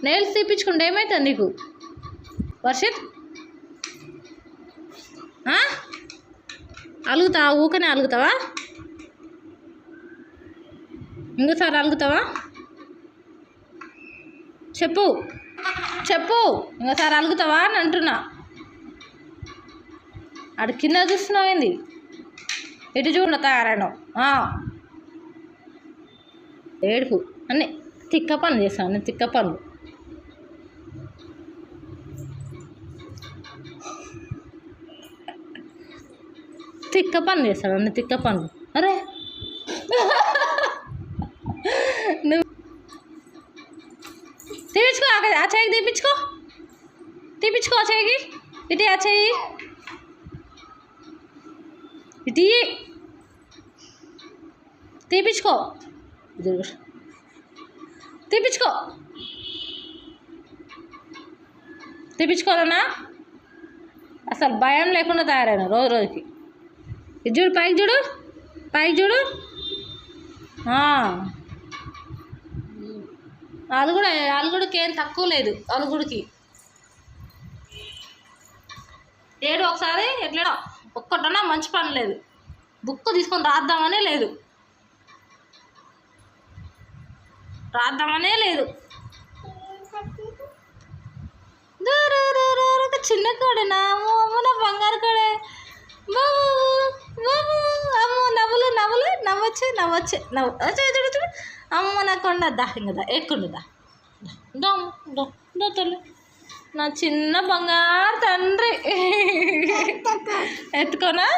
Nails తీపించుకుంటే ఏమవుతుంది నీకు వర్షిత్? అలుగుతావా? ఊకనే అలుగుతావా? ఇంకోసారి అలుగుతావా? చెప్పు చెప్పు, ఇంకోసారి అలుగుతావా అని అంటున్నా. అటు కింద చూస్తున్నావు ఏంది? ఎటు చూడ తయారైనావు. ఏడుపు అన్నీ తిక్క పనులు చేస్తాను నేను, తిక్క పనులు. తిక్క పనులు చేస్తాను అన్నీ, తిక్క పనులు. అరే నువ్వు తీపించుకో, ఆ చెయ్యికి తీపించుకో, తీపించుకో ఆ చెయ్యికి. ఇటు ఆ చెయ్యి ఇటు తీపించుకో, తీపించుకో, తీపించుకోవాలన్నా. అసలు భయం లేకుండా తయారైనా రోజు రోజుకి. ఇది చూడు, పైకి చూడు, పైకి చూడు. అలుగుడికి ఏం తక్కువ లేదు. అలుగుడికి ఏడు ఒకసారి ఎట్లా ఒక్కటన్నా మంచి పని లేదు. బుక్ తీసుకొని రాద్దామనే లేదు, రాద్దామనే లేదు. చిన్న కోడేనా? అమ్మ నా బంగారు కోడే. బాబు బాబు, అమ్మ నవ్వులు నవ్వులు, నవ్వొచ్చే నవ్వొచ్చే నవ్వు చూడు చూడు. అమ్మ నా కొండ దా, ఇంకదా ఎక్కుండుదా. దో తల్లి, నా చిన్న బంగారు తండ్రి. ఎత్తుకోనా?